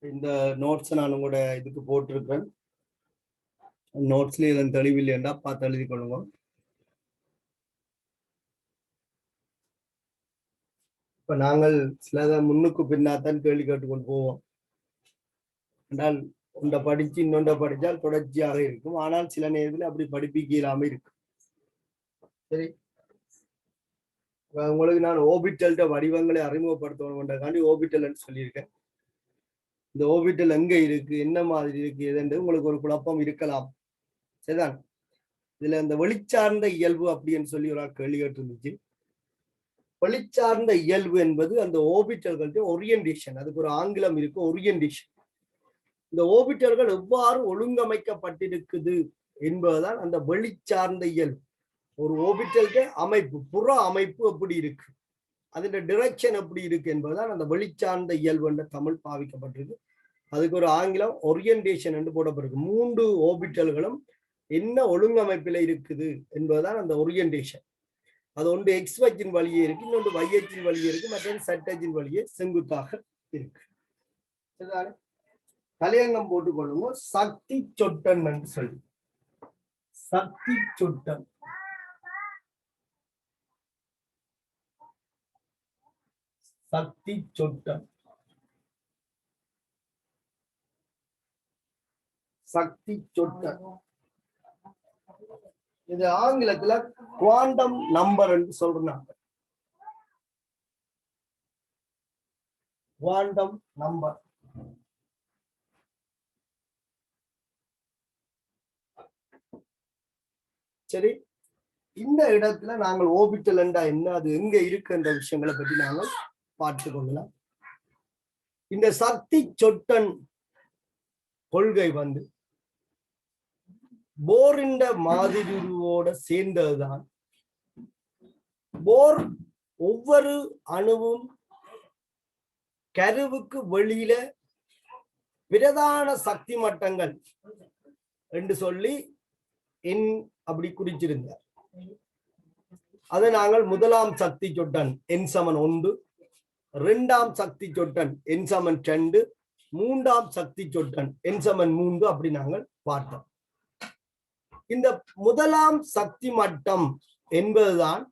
இந்த நோட்ஸ் நான் உங்களோட இதுக்கு போட்டிருக்கேன். நோட்ஸ்ல இதன் தெளிவில்லைன்னா பார்த்து எழுதி கொள்ளுங்க. இப்ப நாங்கள் சிலதை முன்னுக்கு பின்னாத்தான் கேள்வி கேட்டுக்கொண்டு போவோம். என்றால் ஒன்றை படிச்சு இன்னொன்றை படித்தால் தொடர்ச்சியாக இருக்கும். ஆனால் சில நேரத்தில் அப்படி படிப்பிக்க இல்லாம இருக்கு. சரி, உங்களுக்கு நான் ஓபிட்டல்ட வடிவங்களை அறிமுகப்படுத்தணும்ன்றதுக்காண்டி ஓபிட்டல் சொல்லியிருக்கேன். இந்த ஓபிட்டல் எங்க இருக்கு, என்ன மாதிரி இருக்கு, எதுன்னு உங்களுக்கு ஒரு குழப்பம் இருக்கலாம். சரிதான். இதுல இந்த வெளிச்சார்ந்த இயல்பு அப்படின்னு சொல்லி ஒரு கேள்வி கேட்டு இருந்துச்சு. வெளிச்சார்ந்த இயல்பு என்பது அந்த ஓபிட்டல்களுடைய ஓரியன்டேஷன். அதுக்கு ஒரு ஆங்கிலம் இருக்கு, ஓரியன்டேஷன். இந்த ஓபிட்டல்கள் எவ்வாறு ஒழுங்கமைக்கப்பட்டிருக்குது என்பதுதான் அந்த வெளிச்சார்ந்த இயல்பு. ஒரு ஓபிட்டலுக்கு அமைப்பு, புற அமைப்பு எப்படி இருக்கு, அதோட டிரெக்ஷன் எப்படி இருக்கு என்பதுதான் அந்த வெளிச்சார்ந்த இயல்பு என்ற தமிழ் பாவிக்கப்பட்டிருக்கு. அதுக்கு ஒரு ஆங்கிலம் ஓரியன்டேஷன் என்று போடப்பட்டிருக்கு. 3 ஓபிட்டல்களும் என்ன ஒழுங்கமைப்பில் இருக்குது என்பதுதான் அந்த ஓரியன்டேஷன். அது ஒன்று எக்ஸ் அச்சின் வழியே இருக்கு, இன்னொன்று y அச்சின் வழியே இருக்கு, மற்ற z அச்சின் வழியே செங்குத்தாக இருக்கு. தலையங்கம் போட்டுக்கொள்ளுங்க. சக்தி சொட்டன் என்று சொல்லி, சக்தி சொட்டன். சக்தி சொட்டன், சக்தி சொட்டன். இது ஆங்கிலத்துல குவாண்டம் நம்பர் என்று சொல்றாங்க. Quantum number. சரி, இந்த இடத்துல நாங்கள் ஓபிட்டல் என்றா என்ன, அது எங்க இருக்கு என்ற விஷயங்களை பற்றி நாங்கள் பார்த்து கொள்ளலாம். இந்த சக்தி சொட்டன் கொள்கை போரின் மாதிரியோட சேர்ந்ததுதான். போர் ஒவ்வொரு அணுவும் கருவுக்கு வெளியில பிரதான சக்தி மட்டங்கள் என்று சொல்லி அப்படி குறிச்சிருந்தார். அதை நாங்கள் முதலாம் சக்தி சொட்டன் n=1, 2ஆம் சக்தி சொட்டன் n=2, 3ஆம் சக்தி சொட்டன் n=3 அப்படி நாங்கள் பார்த்தோம். இந்த முதலாம் சக்தி மட்டம் என்பதுதான்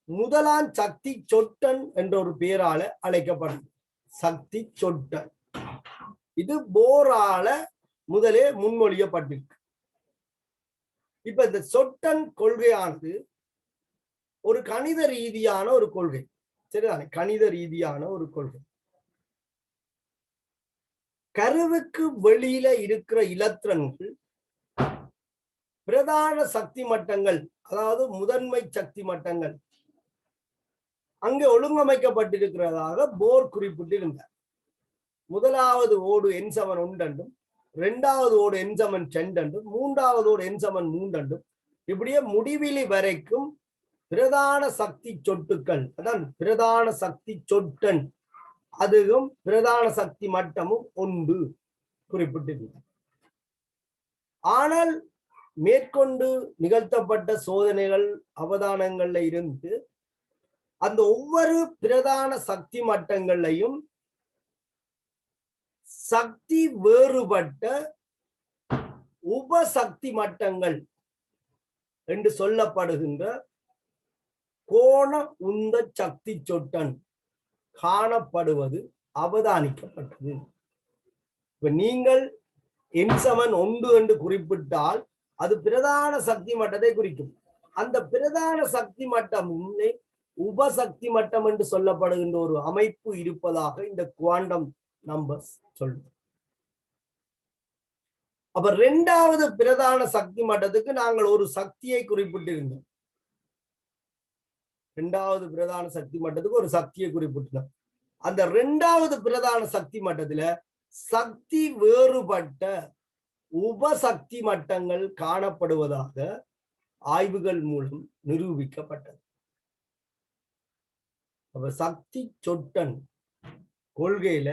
முதலாம் சக்தி சொட்டன் என்ற ஒரு பெயரால அழைக்கப்படும். சக்தி சொட்டன் இது போரால முதலே முன்மொழியப்பட்டிருக்கு. இப்ப இந்த சொட்டன் கொள்கையானது ஒரு கணித ரீதியான ஒரு கொள்கை. சரிதானே, கணித ரீதியான ஒரு கொள்கை. கருவுக்கு வெளியில இருக்கிற இலத்திரன்கள் பிரதான சக்தி மட்டங்கள், அதாவது முதன்மை சக்தி மட்டங்கள் அங்கே ஒழுங்கமைக்கப்பட்டிருக்கிறதாக போர் குறிப்பிட்டிருந்தார். முதலாவது ஓடு n=1 என்றும், 2வது ஓடு n=2 என்றும், 3வது ஓடு n=3 என்றும், இப்படியே முடிவிலி வரைக்கும் பிரதான சக்தி சொட்டுக்கள், அதான் பிரதான சக்தி சொட்டன், அதுவும் பிரதான சக்தி மட்டமும் 1 குறிப்பிட்டிருந்தார். ஆனால் மேற்கொண்டு நிகழ்த்தப்பட்ட சோதனைகள் அவதானங்கள்ல இருந்து அந்த ஒவ்வொரு பிரதான சக்தி மட்டங்களையும் சக்தி வேறுபட்ட உபசக்தி மட்டங்கள் என்று சொல்லப்படுகின்ற கோண உந்த சக்தி சொட்டன் காணப்படுவது அவதானிக்கப்பட்டது. இப்ப நீங்கள் n=1 என்று குறிப்பிட்டால் அது பிரதான சக்தி மட்டத்தை குறிக்கும். அந்த பிரதான சக்தி மட்டம் உபசக்தி மட்டம் என்று சொல்லப்படுகின்ற ஒரு அமைப்பு இருப்பதாக இந்த குவாண்டம் நம்பர்ஸ் சொல்லும். அப்ப 2வது பிரதான சக்தி மட்டத்துக்கு நாங்கள் ஒரு சக்தியை குறிப்பிட்டிருந்தோம். 2வது பிரதான சக்தி மட்டத்துக்கு ஒரு சக்தியை குறிப்பிட்டோம். அந்த 2வது பிரதான சக்தி மட்டத்துல சக்தி வேறுபட்ட உபசக்தி மட்டங்கள் காணப்படுவதாக ஆய்வுகள் மூலம் நிரூபிக்கப்பட்டது. அப்ப சக்தி சொட்டன் கொள்கையில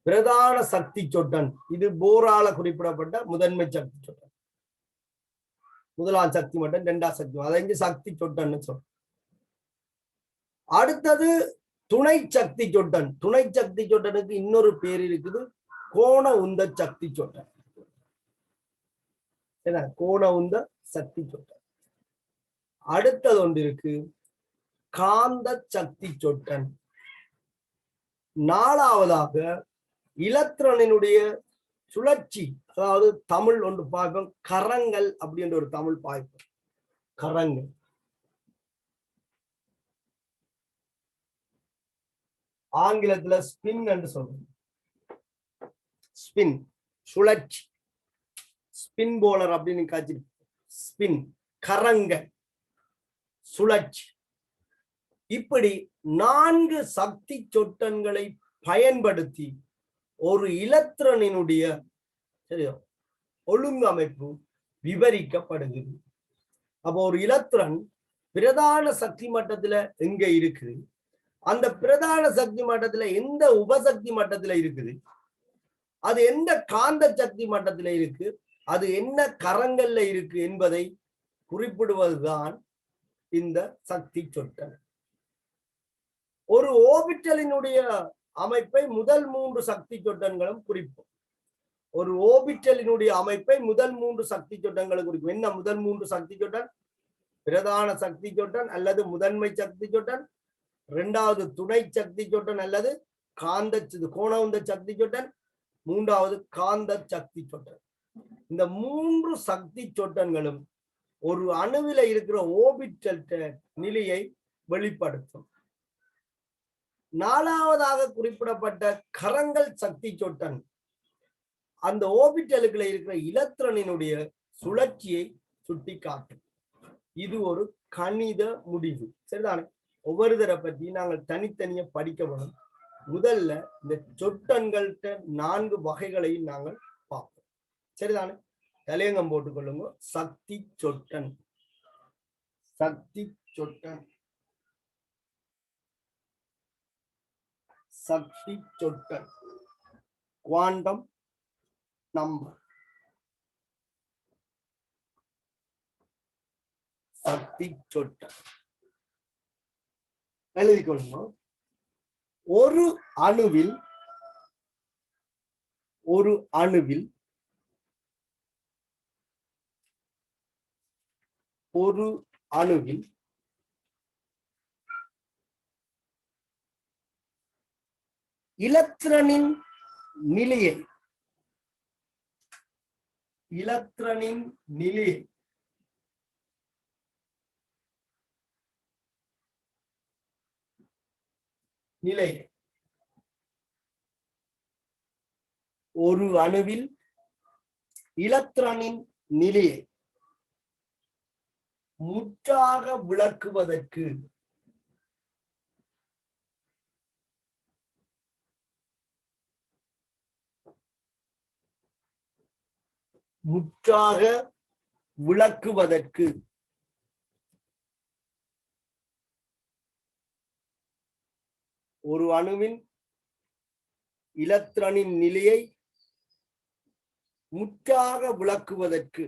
பிரதான சக்தி சொட்டன், இது போரால குறிப்பிடப்பட்ட முதன்மை சக்தி சொட்டன், முதலாம் சக்தி மட்டம், 2ஆம் சக்தி, அதை சக்தி சொட்டன் சொல்றோம். அடுத்தது துணை சக்தி சொட்டன். துணை சக்தி சொட்டனுக்கு இன்னொரு பேர் இருக்குது, கோண உந்த சக்தி சொட்டன். என்ன? கோண உந்த சக்தி சொட்டன். அடுத்தது ஒன்று இருக்கு, காந்த சக்தி சொட்டன். நாலாவதாக இலத்திரனினுடைய சுழற்சி, அதாவது தமிழ் ஒன்று பார்ப்போம், கரங்கள் அப்படின்ற ஒரு தமிழ் பார்ப்போம். கரங்கள் ஆங்கிலத்துல ஸ்பின் என்று சொல்றோம். ஸ்பின் சுழற்சி, ஸ்பின் போலர் அப்படின்னு காட்சி. ஸ்பின் கரங்க சுழற்சி. இப்படி 4 சக்தி சொட்டன்களை பயன்படுத்தி ஒரு இலத்திரனினுடைய சரியோ ஒழுங்கமைப்பு விவரிக்கப்படுகிறது. அப்போ ஒரு இலத்திரன் பிரதான சக்தி மட்டத்துல எங்க இருக்குது, அந்த பிரதான சக்தி மட்டத்துல எந்த உபசக்தி மட்டத்துல இருக்குது, அது எந்த காந்த சக்தி மட்டத்துல இருக்கு, அது என்ன கரங்கள்ல இருக்கு என்பதை குறிப்பிடுவதுதான் இந்த சக்தி சொட்டன். ஒரு ஓபிட்டலினுடைய அமைப்பை முதல் 3 சக்தி சொட்டன்களும் குறிப்போம். ஒரு ஓபிட்டலினுடைய அமைப்பை முதல் 3 சக்தி சொட்டன்களும் குறிக்கும். என்ன முதல் 3 சக்தி சொட்டன்? பிரதான சக்தி சொட்டன் அல்லது முதன்மை சக்தி சொட்டன், இரண்டாவது துணை சக்தி சொட்டன் அல்லது காந்த கோண உந்த சக்தி சொட்டன், மூன்றாவது காந்த சக்தி சொட்டன். இந்த 3 சக்தி சொட்டன்களும் ஒரு அணுவில இருக்கிற ஓபிட்டல் நிலையை வெளிப்படுத்தும். நாலாவதாக குறிப்பிடப்பட்ட கரங்கள் சக்தி சொட்டன் அந்த ஓபிட்டலுக்குள்ள இருக்கிற இலத்திரனினுடைய சுழற்சியை சுட்டி காட்டும். இது ஒரு கணித முடிவு. சரிதானே? ஒவ்வொரு தர பற்றி நாங்கள் தனித்தனியா படிக்க வேணும். முதல்ல இந்த சொட்டன்கள்ட்ட 4 வகைகளையும் நாங்கள் பார்ப்போம். சரிதானே? தலையங்கம் போட்டுக்கொள்ளுங்க. சக்தி சொட்டன், சக்தி சொட்டன், சக்தி சொட்டன், குவாண்டம் நம்பர், சக்தி சொட்டன். எழுதிக்கொள்ளுங்க. ஒரு அணுவில் இலத்திரனின் நிலையை ஒரு அணுவில் இலத்திரனின் நிலையை முற்றாக விளக்குவதற்கு ஒரு அணுவின் இலத்திரனின் நிலையை முற்றாக விளக்குவதற்கு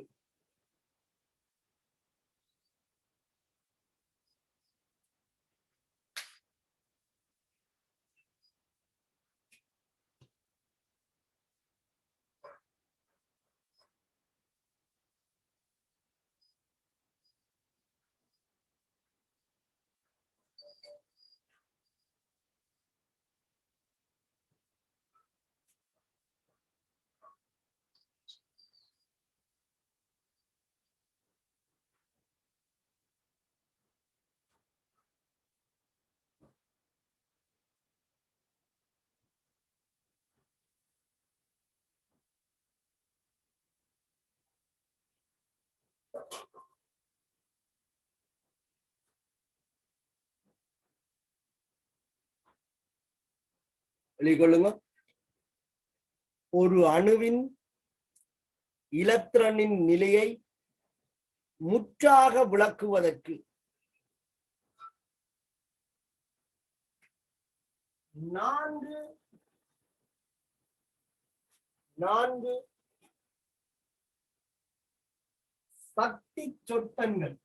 வெளிக்கொள்ளுங்க. ஒரு அணுவின் இலத்திரனின் நிலையை முற்றாக விளக்குவதற்கு 4 சக்தி சொட்டன்கள்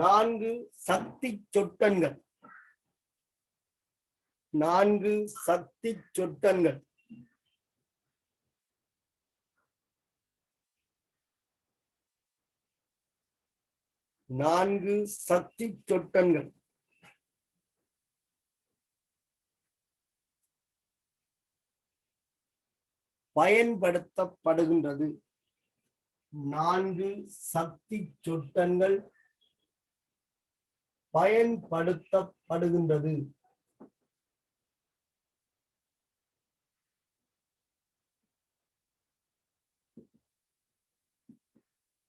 4 சக்தி சொட்டன்கள். 4 சக்தி சொட்டன்கள். நான்கு சக்தி சொட்டன்கள். பயன்படுத்தப்படுகின்றது. 4 சக்தி சொட்டன்கள் பயன்படுத்தப்படுகின்றது.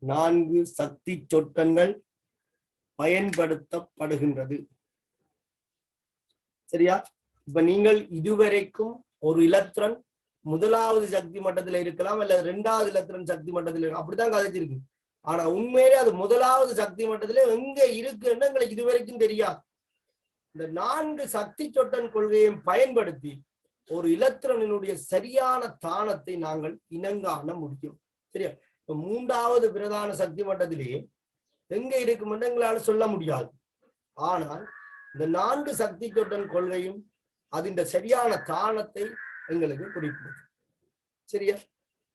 நான்கு சக்தி சொட்டன்கள் பயன்படுத்தப்படுகின்றது. சரியா? இப்ப நீங்கள் இதுவரைக்கும் ஒரு எலக்ட்ரான் முதலாவது சக்தி மட்டத்தில் இருக்கலாம், அல்லது 2வது எலக்ட்ரான் சக்தி மட்டத்தில் இருக்கலாம், அப்படித்தான் கதைச்சிருக்கு. ஆனா உண்மையிலே அது முதலாவது சக்தி மட்டத்திலே எங்க இருக்குன்னு எங்களுக்கு இதுவரைக்கும் தெரியாது. இந்த 4 சக்தி சொட்டன் கொள்கையை பயன்படுத்தி ஒரு எலக்ட்ரானினுடைய சரியான தானத்தை நாங்கள் இனங்காண முடியும். சரியா? இப்ப 3வது பிரதான சக்தி மட்டத்திலேயே எங்க இருக்கும் என்று எங்களால் சொல்ல முடியாது. ஆனால் இந்த 4 சக்தி சொட்டன் கொள்கையும் அதின் சரியான தானத்தை எங்களுக்கு குறிப்பிடும். சரியா?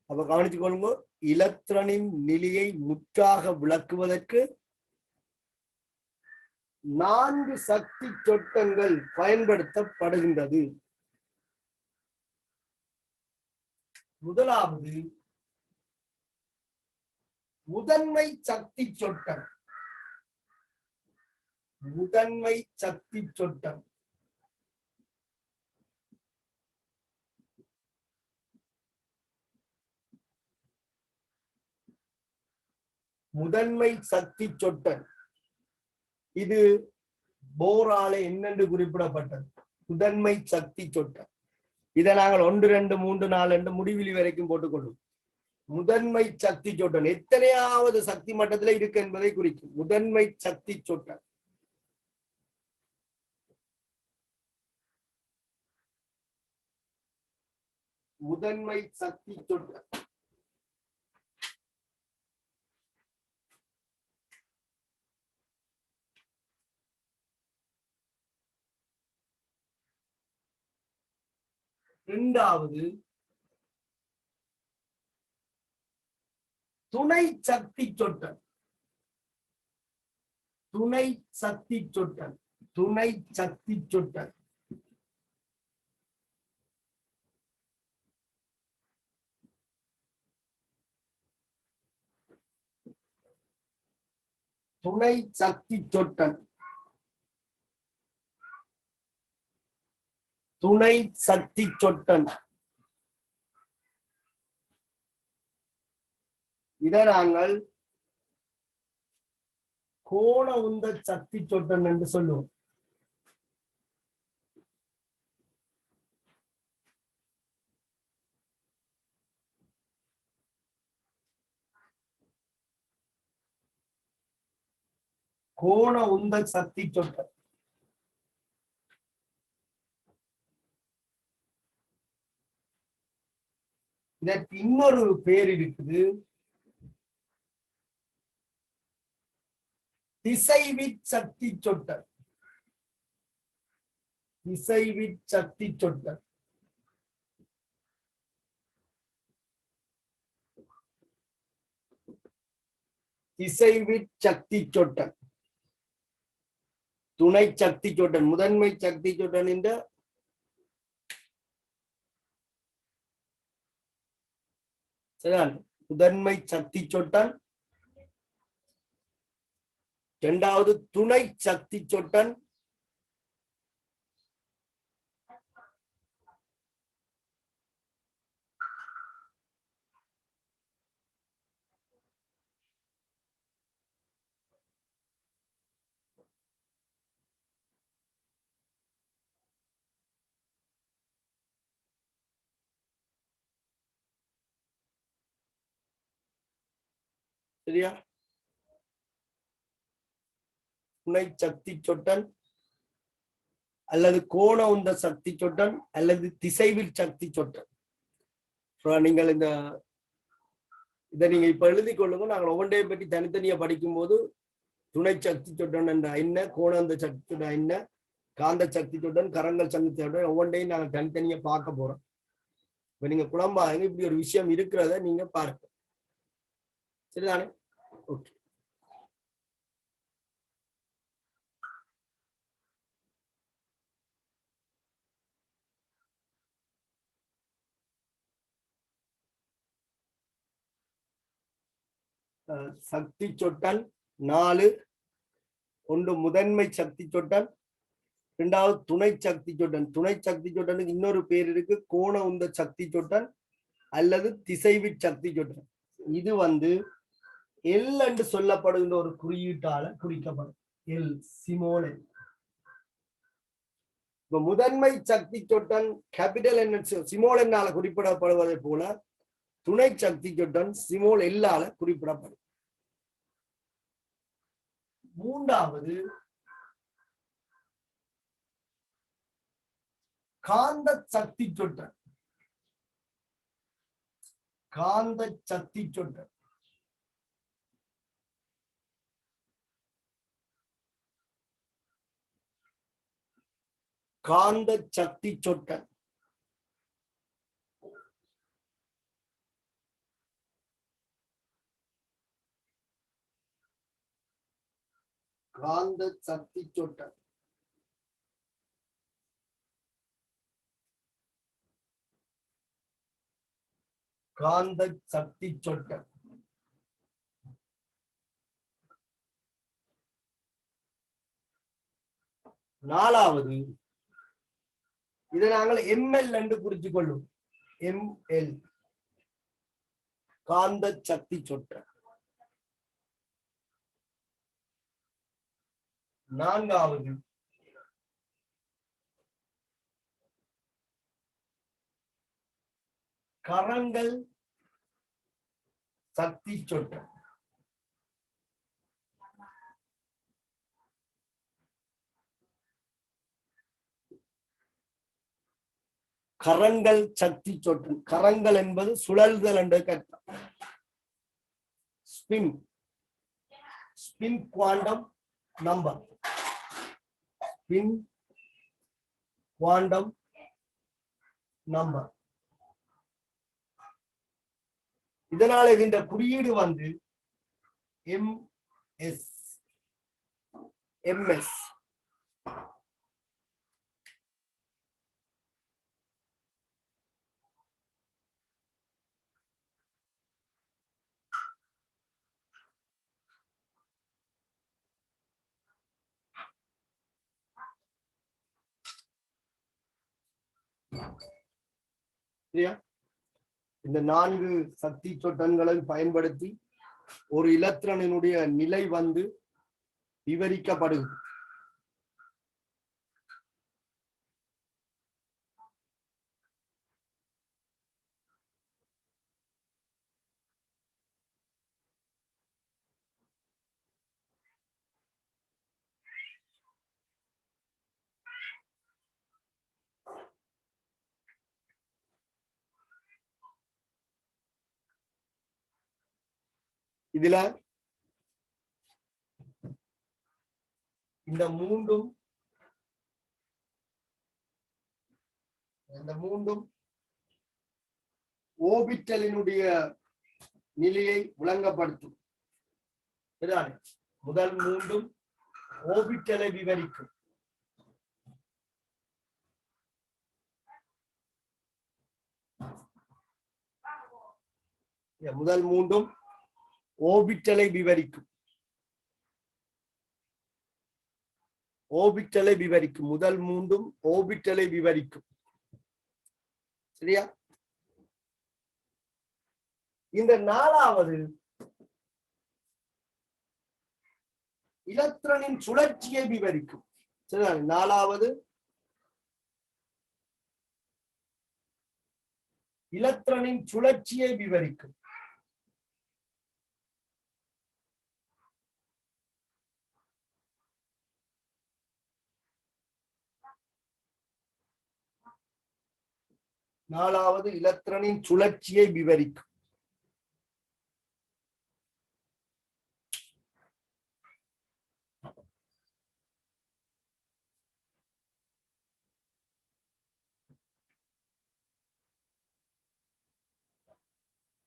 அப்ப கவனித்துக் கொள்ளுங்க. எலக்ட்ரானின் நிலையை முற்றாக விளக்குவதற்கு 4 சக்தி சொட்டங்கள் பயன்படுத்தப்படுகின்றது. முதலாவது முதன்மை சக்தி சொட்டம். முதன்மை சக்தி சொட்டம். முதன்மை சக்தி சொட்டன் இது போரால என்னென்று குறிப்பிடப்பட்டது? முதன்மை சக்தி சொட்டன். இதை நாங்கள் 1, 2, 3, 4 என்று முடிவிலி வரைக்கும் போட்டுக்கொள்ளும். முதன்மை சக்தி சொட்டன் எத்தனையாவது சக்தி மட்டத்தில் இருக்கு என்பதை குறிக்கும். முதன்மை சக்தி சொட்டன். முதன்மை சக்தி சொட்டன். இரண்டாவது துணை சக்தி சொட்டன். துணை சக்தி சொட்டன். துணை சக்தி சொட்டன். துணை சக்தி சொட்டன். துணை சக்தி சொட்டன். இதை நாங்கள் கோண உந்த சக்தி சொட்டன் என்று சொல்லுவோம். கோண உந்த சக்தி சொட்டன். இதற்கு இன்னொரு பேர் இருக்குது. திசைவிற் சக்தி சொட்டன். திசைவிற் சக்தி சொட்டன். திசைவிற் சக்தி சொட்டன். துணை சக்தி சொட்டன். முதன்மை சக்தி சொட்டன் இந்த முதன்மை சக்தி சொட்டன். இரண்டாவது துணை சக்தி சொட்டன். சரியா? துணை சக்தி சொட்டன் அல்லது கோண உந்த சக்தி சொட்டன் அல்லது திசைவில் சக்தி சொட்டன். நீங்கள் இதை நீங்க இப்ப எழுதி கொள்ளுங்க. நாங்கள் ஒவ்வொன்றையும் பற்றி தனித்தனியா படிக்கும் போது துணை சக்தி சுட்டன் என்ற என்ன, கோணந்த சக்தி சுட்டன் என்ன, காந்த சக்தி சுட்டன், கரங்கள் சக்தி சுட்டன், ஒவ்வொன்றையும் நாங்கள் தனித்தனியா பார்க்க போறோம். இப்ப நீங்க குழம்பாங்க இப்படி ஒரு விஷயம் இருக்கிறத நீங்க பாருங்க. சரிதானே? ஓகே. சக்தி சொட்டன் 4. ஒன்று முதன்மை சக்தி சொட்டன், இரண்டாவது துணை சக்தி சொட்டன். துணை சக்தி சொட்டனுக்கு இன்னொரு பேர் இருக்கு, கோண உந்த சக்தி சொட்டன் அல்லது திசைவி சக்தி சொட்டன். இது எல் என்று சொல்லப்படுகின்ற ஒரு குறியீட்டால குறிக்கப்படும். L small L. இப்ப முதன்மை சக்தி சொட்டன் கேபிட்டல் என்ன சிமோல் என்னால குறிப்பிடப்படுவதை போல துணை சக்தி சொட்டன் சிமோல் எல்லால குறிப்பிடப்படும். மூன்றாவது காந்த சக்தி சொட்டன். காந்த சக்தி சொட்டன் காந்த சக்தி சொட்டன் காந்த சக்தி சொட்டன் காந்த சக்தி சொட்டன். நாலாவது இதை நாங்கள் எம்எல் என்று குறித்துக் கொள்ளும். எம்எல் காந்த சக்தி சொட்டன். நான்காவது கரங்கள் சக்தி சொட்டன். கரங்கள் சக்தி சொட்டன். கரங்கள் என்பது சுழல்தல் என்ற கருத்து. Spin spin quantum number. Spin quantum number. இதனால இந்த குறியீடு எம்எஸ் எம்எஸ். இந்த 4 சக்தி சொட்டன்களை பயன்படுத்தி ஒரு இலத்திரனினுடைய நிலை விவரிக்கப்படுகிறது. இதுல இந்த மூன்றும் ஓபிட்டலினுடைய நிலையை விளங்கப்படுத்தும். முதல் மூன்றும் ஓபிட்டலை விவரிக்கும். முதல் மூன்றும் ஓபிட்டலை விவரிக்கும். ஓபிட்டலை விவரிக்கும். முதல் மூன்றும் ஓபிட்டலை விவரிக்கும். சரியா? இந்த 4வது இலத்திரனின் சுழற்சியை விவரிக்கும். சரியா? 4வது இலத்திரனின் சுழற்சியை விவரிக்கும். நாலாவது இலத்திரனின் சுழற்சியை விவரிக்கும்.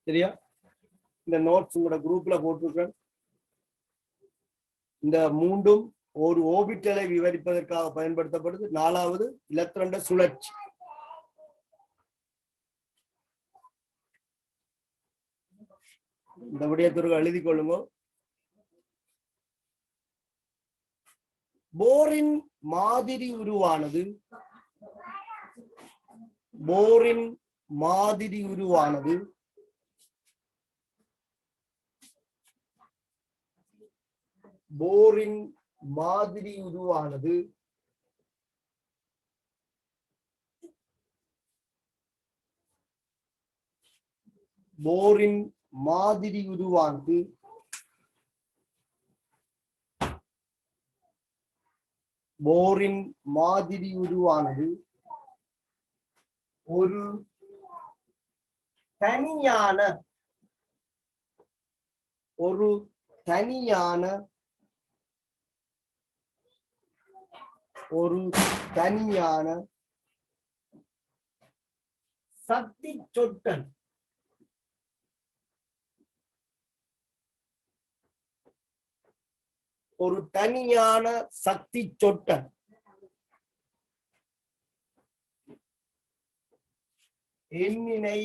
சரியா? இந்த நோட்ஸ் உங்களோட குரூப்ல போட்டிருக்கேன். இந்த மூன்றும் ஒரு ஓபிட்டலை விவரிப்பதற்காக பயன்படுத்தப்படுது. 4வது இலத்திரண்ட சுழற்சி. இந்த விடயத்திற்கு எழுதி கொள்ளுங்க. போரின் மாதிரி உருவானது போரின் மாதிரி உருவானது போரின் மாதிரி உருவானது போரின் மாதிரி உருவானது போரின் மாதிரி உருவானது ஒரு தனியான சக்தி சொட்டன் எண்ணினை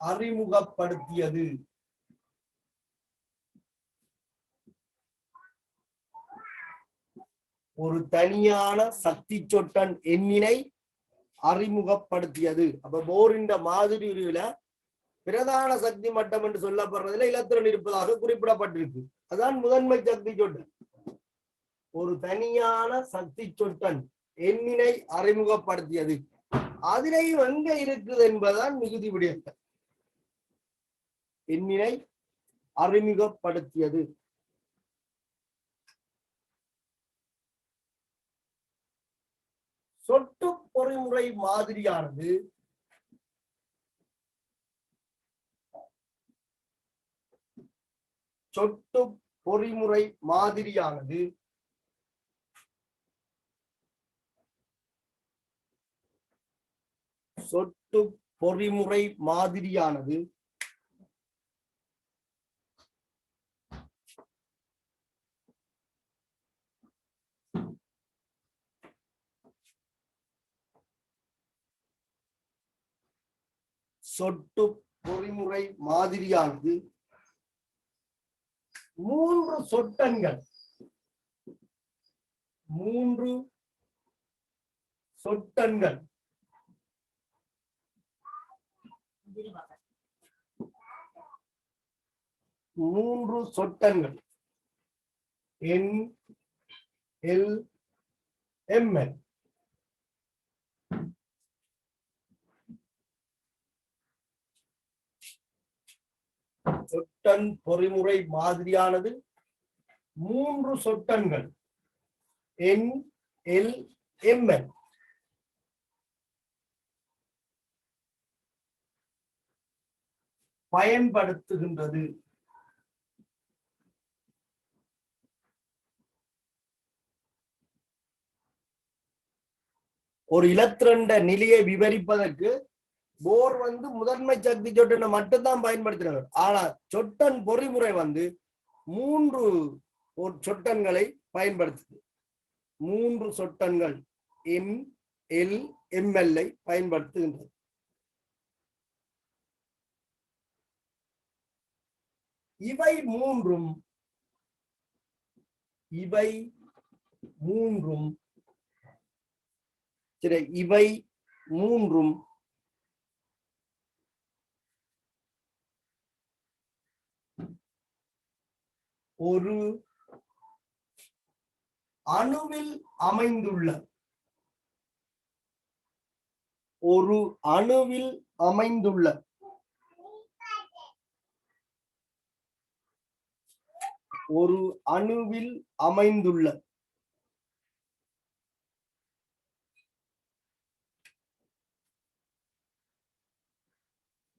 அறிமுகப்படுத்தியது. ஒரு தனியான சக்தி சொட்டன் எண்ணினை அறிமுகப்படுத்தியது. அப்ப போரின் மாதிரி உருவில பிரதான சக்தி மட்டம் என்று சொல்லப்படுறதுல இலத்திரன் இருப்பதாக குறிப்பிடப்பட்டிருக்கு. அதான் முதன்மை சக்தி சொட்டன். ஒரு தனியான சக்தி சொட்டன் எண்ணினை அறிமுகப்படுத்தியது. அதிலேயும் எங்க இருக்குது என்பதுதான் மிகுதி விடயங்கள். எண்ணினை அறிமுகப்படுத்தியது. சொட்டு பொறிமுறை மாதிரியானது சொட்டு பொறிமுறை மாதிரியானது சொட்டு பொறிமுறை மாதிரியானது சொட்டு பொறிமுறை மாதிரியானது 3 சொட்டன்கள் 3 சொட்டன்கள் 3 சொட்டன்கள் NLML சொட்டன் பொறிமுறை மாதிரியானது 3 சொட்டன்கள் NLML பயன்படுத்துகின்றது. ஒரு இலத்திரண்ட நிலையை விவரிப்பதற்கு போர் முதன்மை சக்தி சொட்டனை மட்டும்தான் பயன்படுத்தினார். ஆனா சொட்டன் பொறிமுறை 3 சொட்டன்களை பயன்படுத்துது. 3 சொட்டன்கள் NLML பயன்படுத்துகின்றது. இவை மூன்றும்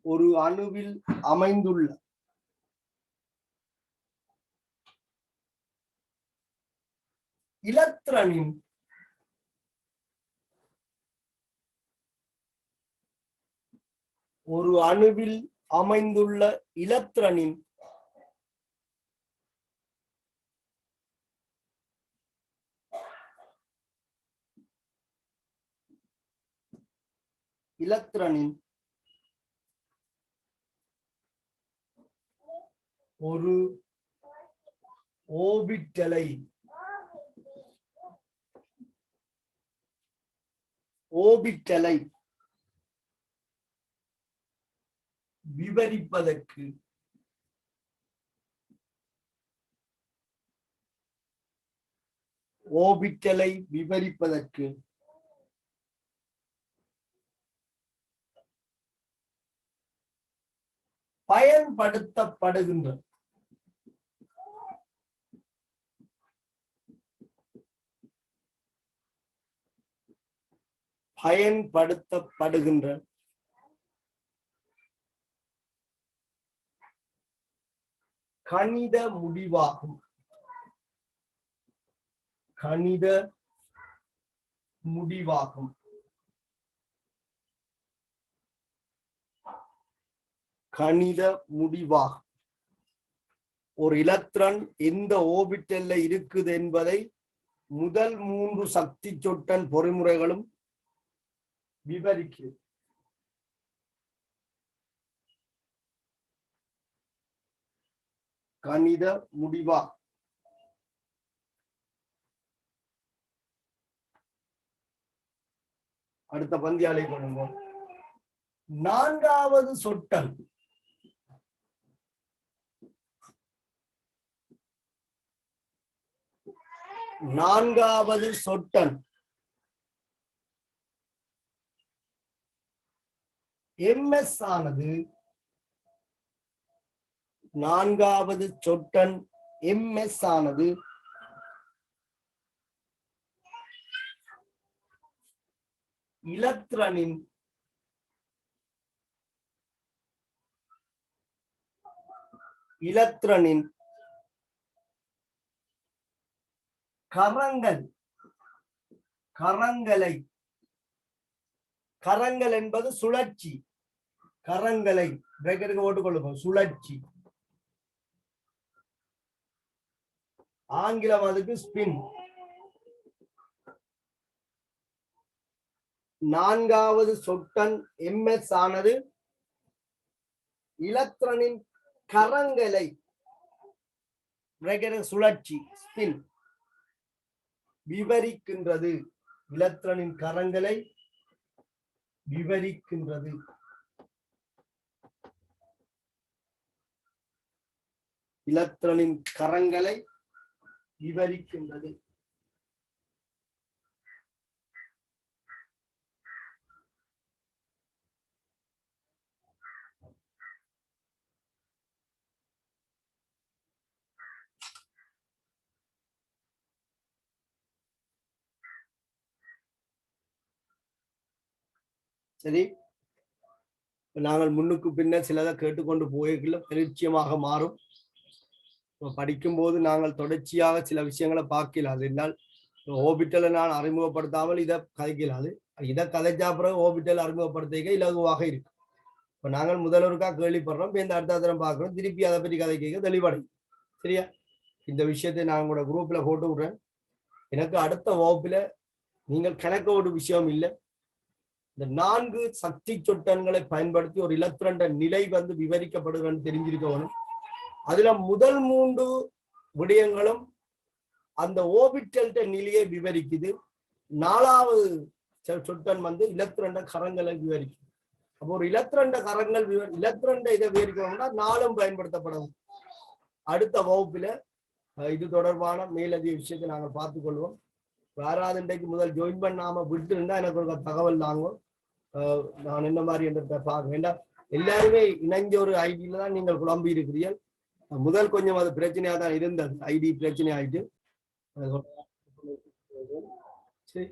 ஒரு அணுவில் அமைந்துள்ள இலத்திரனின் ஒரு அணுவில் அமைந்துள்ள இலத்திரனின் ஒரு ஓபிட்டலை விவரிப்பதற்கு பயன்படுத்தப்படுகின்ற கணித முடிவாகும். ஒரு இலத்திரன் எந்த ஓபிட்டல்ல இருக்குது என்பதை முதல் 3 சக்தி சொட்டன் பொறிமுறைகளும் விவரிக்கிறது. கணித முடிவா. அடுத்த பந்தியாலை கொள்ளுங்க. 4வது சொட்டன் எம்எஸ் ஆனது 4வது சொட்டன் எம்எஸ் ஆனது இலத்திரனின் கரங்கள் என்பது சுழற்சி. கரங்களை பிரேக்கருக்கு போட்டுக்கொள்ளும். சுழற்சி ஆங்கிலம் அதுக்கு ஸ்பின். 4வது சொட்டன் எம்எஸ் ஆனது இலத்திரனின் கரங்களை சுழற்சி ஸ்பின் விவரிக்கின்றது. இலத்திரனின் கரங்களை விவரிக்கின்றது. சரி, நாங்கள் முன்னுக்கு பின்னர் சிலதை கேட்டுக்கொண்டு போயிருக்கல பரிச்சயமாக மாறும். படிக்கும் போது நாங்கள் தொடர்ச்சியாக சில விஷயங்களை பார்க்கலாது. என்னால் ஓபிட்டலை நான் அறிமுகப்படுத்தாமல் இதை கதைக்கலாது. இதை கதைச்சா பிறகு ஓபிட்டல் அறிமுகப்படுத்த இலகுவாக இருக்கு. இப்ப நாங்கள் முதல்வருக்கா கேள்விப்படுறோம், இந்த அடுத்த தரம் பார்க்கிறோம், திருப்பி அதை பற்றி கதை கேட்க தெளிவடையும். சரியா? இந்த விஷயத்தை நான் உங்களோட குரூப்ல போட்டு விடுறேன். எனக்கு அடுத்த வகுப்புல நீங்கள் கணக்க ஒரு விஷயம் இல்லை, இந்த 4 சக்தி சொட்டன்களை பயன்படுத்தி ஒரு இலத்திரண்ட நிலை விவரிக்கப்படுகிறது தெரிஞ்சிருக்கணும். அதுல முதல் 3 விடயங்களும் அந்த ஓபிட்டல் நிலையை விவரிக்குது. 4வது சொட்டன் இலத்திரண்ட கரங்களை விவரிக்குது. அப்போ ஒரு இலத்திரண்ட கரங்கள் இலத்திரண்ட இதை விவரிக்கணும்னா 4ம் பயன்படுத்தப்படும். அடுத்த வகுப்புல இது தொடர்பான மேலதிக விஷயத்தை நாங்கள் பார்த்துக் கொள்வோம். யாராவது இன்றைக்கு முதல் ஜாயின் பண்ணாம விட்டு இருந்தா எனக்கு ஒரு தகவல் தாங்கும். நான் என்ன மாதிரி என்ற பார்க்க வேண்டாம். எல்லாருமே இணைஞ்ச ஒரு ஐடியில தான் நீங்கள் குழம்பி இருக்கிறீர்கள். முதல் கொஞ்சம் அது பிரச்சனையா தான் இருந்தது, ஐடி பிரச்சனை ஆயிட்டு. சரி.